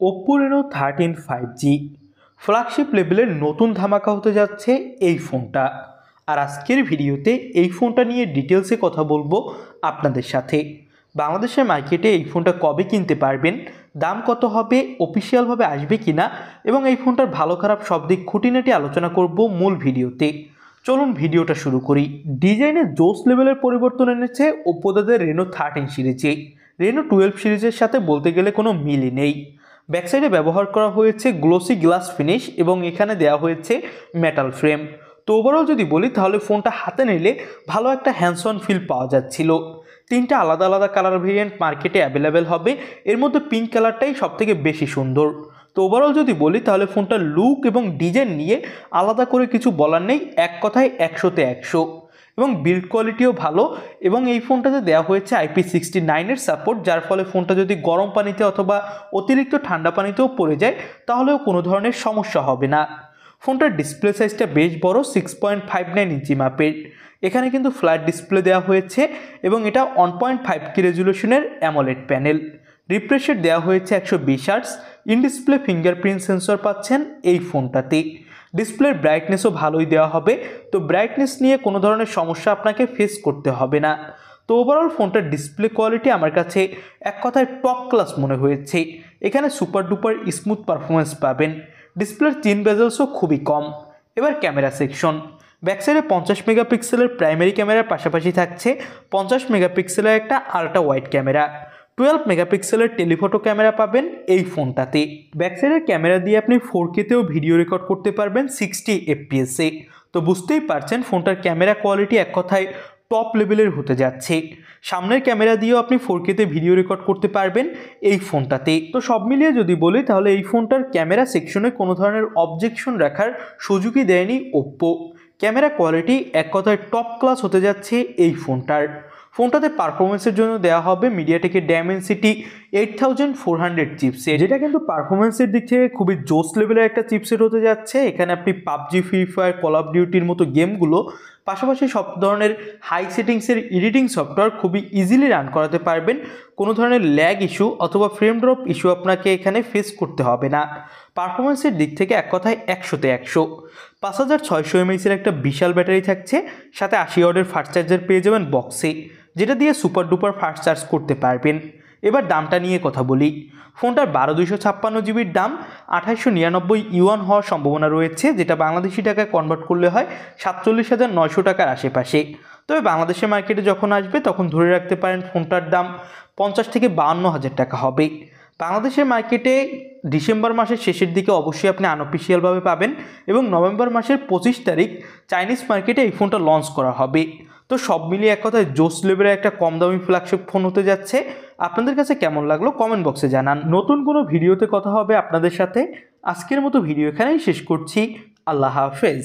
Oppo Reno 13 5G flagship লেভেলের নতুন ধামাকা হতে যাচ্ছে এই ফোনটা। আর আজকের ভিডিওতে এই ফোনটা নিয়ে ডিটেলসে কথা বলবো আপনাদের সাথে। বাংলাদেশের মার্কেটে এই ফোনটা কবে কিনতে পারবেন, দাম কত হবে, অফিসিয়ালভাবে আসবে কিনা এবং এই ফোনটার ভালো খারাপ সব দিক খুঁটিনাটি আলোচনা করব মূল ভিডিওতে। চলুন ভিডিওটা শুরু করি। ডিজাইনে জোস লেভেলের পরিবর্তন এনেছে ওপ্পো তাদের রেনো 13 সিরিজে। রেনো 12 সিরিজের সাথে বলতে গেলে কোনো মিলই নেই। ব্যাকসাইডে ব্যবহার করা হয়েছে গ্লোসি গ্লাস ফিনিশ এবং এখানে দেওয়া হয়েছে মেটাল ফ্রেম। তো ওভারঅল যদি বলি তাহলে ফোনটা হাতে নিলে ভালো একটা হ্যান্ডস অন ফিল পাওয়া যাচ্ছিল। তিনটা আলাদা আলাদা কালার ভেরিয়েন্ট মার্কেটে অ্যাভেলেবেল হবে, এর মধ্যে পিঙ্ক কালারটাই সবথেকে বেশি সুন্দর। তো ওভারঅল যদি বলি তাহলে ফোনটার লুক এবং ডিজাইন নিয়ে আলাদা করে কিছু বলার নেই, এক কথায় 100তে 100। এবং বিল্ড কোয়ালিটিও ভালো এবং এই ফোনটাতে দেওয়া হয়েছে IP69-এর সাপোর্ট, যার ফলে ফোনটা যদি গরম পানিতে অথবা অতিরিক্ত ঠান্ডা পানিতেও পড়ে যায় তাহলেও কোনো ধরনের সমস্যা হবে না। ফোনটার ডিসপ্লে সাইজটা বেশ বড়, 6.59 ইঞ্চি মাপের। এখানে কিন্তু ফ্ল্যাট ডিসপ্লে দেওয়া হয়েছে এবং এটা 1.5K রেজুলেশনের অ্যামোলেড প্যানেল। রিফ্রেশ রেট দেওয়া হয়েছে 120 hertz. In display fingerprint sensor পাচ্ছেন এই ফোনটাতে। ডিসপ্লের ব্রাইটনেসও ভালোই দেওয়া হবে, তো ব্রাইটনেস নিয়ে কোনো ধরনের সমস্যা আপনাকে ফেস করতে হবে না। তো ওভারঅল ফোনটার ডিসপ্লে কোয়ালিটি আমার কাছে এক কথায় টপ ক্লাস মনে হয়েছে। এখানে সুপার ডুপার স্মুথ পারফরমেন্স পাবেন। ডিসপ্লের চিন বেজেলসও খুবই কম। এবার ক্যামেরা সেকশন। ব্যাকসাইডে 50 মেগাপিক্সেলের প্রাইমারি ক্যামেরার পাশাপাশি থাকছে 50 মেগাপিক্সেলের একটা আল্ট্রা ওয়াইড ক্যামেরা। 12 মেগাপিক্সেলের টেলিফটো ক্যামেরা পাবেন এই ফোনটাতে। ব্যাকসাইডের ক্যামেরা দিয়ে আপনি 4K-তেও ভিডিও রেকর্ড করতে পারবেন 60 FPS-এ। তো বুঝতেই পারছেন ফোনটার ক্যামেরা কোয়ালিটি এক কথায় টপ লেভেলের হতে যাচ্ছে। সামনের ক্যামেরা দিয়েও আপনি 4K-তে ভিডিও রেকর্ড করতে পারবেন এই ফোনটাতে। তো সব মিলিয়ে যদি বলি তাহলে এই ফোনটার ক্যামেরা সেকশনে কোনো ধরনের অবজেকশন রাখার সুযোগই দেয়নি ওপ্পো। ক্যামেরা কোয়ালিটি এক কথায় টপ ক্লাস হতে যাচ্ছে এই ফোনটাতে পারফরমেন্সের জন্য দেওয়া হবে মিডিয়াটেকের ডায়মেনসিটি 8400 চিপসেট, যেটা কিন্তু পারফরমেন্সের দিক থেকে খুবই জোস লেভেলের একটা চিপসেট হতে যাচ্ছে। এখানে আপনি PUBG, free fire, call of ডিউটির মতো গেমগুলো পাশাপাশি সব ধরনের হাই সেটিংসের এডিটিং সফটওয়্যার খুবই ইজিলি রান করাতে পারবেন। কোনো ধরনের ল্যাগ ইস্যু অথবা ফ্রেম ড্রপ ইস্যু আপনাকে এখানে ফেস করতে হবে না। পারফরমেন্সের দিক থেকে এক কথায় 100তে 100। 5600 mAh-এর একটা বিশাল ব্যাটারি থাকছে, সাথে 80 ওয়াটের ফাস্ট চার্জার পেয়ে যাবেন বক্সে, যেটা দিয়ে সুপার ডুপার ফাস্ট চার্জ করতে পারবেন। এবার দামটা নিয়ে কথা বলি। ফোনটার 12256 দাম 2899 ইউয়ান হওয়ার সম্ভাবনা রয়েছে, যেটা বাংলাদেশি টাকায় কনভার্ট করলে হয় 47,900 টাকার আশেপাশে। তবে বাংলাদেশের মার্কেটে যখন আসবে তখন ধরে রাখতে পারেন ফোনটার দাম 50 থেকে 52,000 টাকা হবে। বাংলাদেশের মার্কেটে ডিসেম্বর মাসের শেষের দিকে অবশ্যই আপনি আনঅফিসিয়ালভাবে পাবেন এবং নভেম্বর মাসের 25 তারিখ চাইনিজ মার্কেটে এই ফোনটা লঞ্চ করা হবে। তো সব মিলিয়ে এক কথায় জোস লেভেলের একটা কম দামি ফ্ল্যাগশিপ ফোন হতে যাচ্ছে। আপনাদের কাছে কেমন লাগলো কমেন্ট বক্সে জানান। নতুন কোনো ভিডিওতে কথা হবে আপনাদের সাথে। আজকের মতো ভিডিও এখানেই শেষ করছি। আল্লাহ হাফেজ।